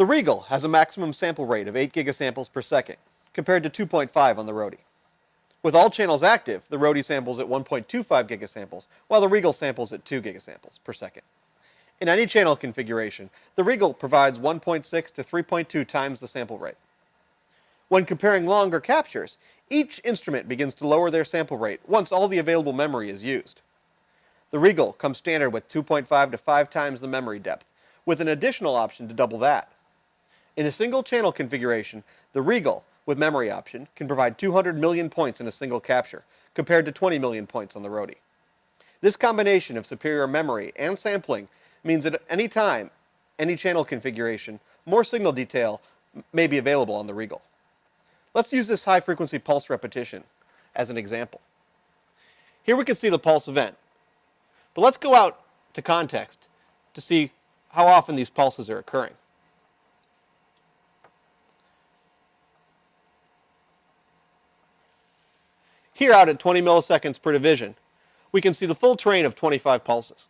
The RIGOL has a maximum sample rate of 8 gigasamples per second, compared to 2.5 on the RODI. With all channels active, the RODI samples at 1.25 gigasamples, while the RIGOL samples at 2 gigasamples per second. In any channel configuration, the RIGOL provides 1.6 to 3.2 times the sample rate. When comparing longer captures, each instrument begins to lower their sample rate once all the available memory is used. The RIGOL comes standard with 2.5 to 5 times the memory depth, with an additional option to double that. In a single channel configuration, the RIGOL, with memory option, can provide 200 million points in a single capture, compared to 20 million points on the RODI. This combination of superior memory and sampling means that at any time, any channel configuration, more signal detail may be available on the RIGOL. Let's use this high-frequency pulse repetition as an example. Here we can see the pulse event. But let's go out to context to see how often these pulses are occurring. Here out at 20 milliseconds per division, we can see the full train of 25 pulses.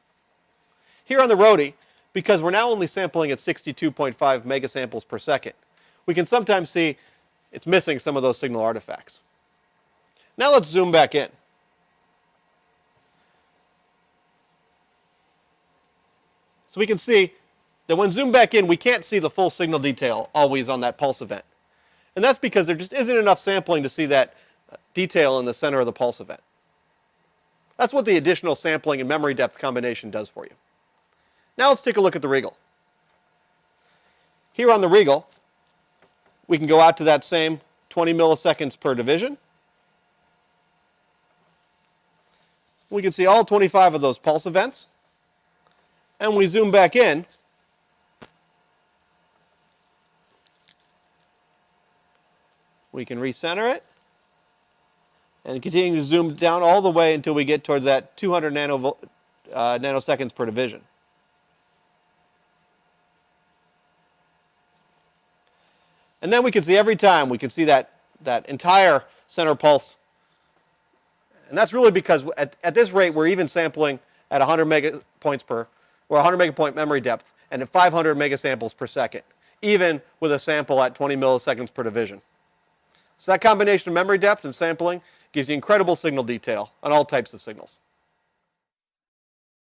Here on the RODI, because we're now only sampling at 62.5 megasamples per second, we can sometimes see it's missing some of those signal artifacts. Now let's zoom back in. So we can see that when zoomed back in, we can't see the full signal detail always on that pulse event. And that's because there just isn't enough sampling to see that detail in the center of the pulse event. That's what the additional sampling and memory depth combination does for you. Now let's take a look at the RIGOL. Here on the RIGOL, we can go out to that same 20 milliseconds per division. We can see all 25 of those pulse events. And when we zoom back in, we can recenter it and continue to zoom down all the way until we get towards that 200 nanoseconds per division. And then we can see every time, we can see that entire center pulse. And that's really because at this rate, we're even sampling at 100 megapoints per, or 100 megapoint memory depth, and at 500 megasamples per second, even with a sample at 20 milliseconds per division. So that combination of memory depth and sampling gives you incredible signal detail on all types of signals.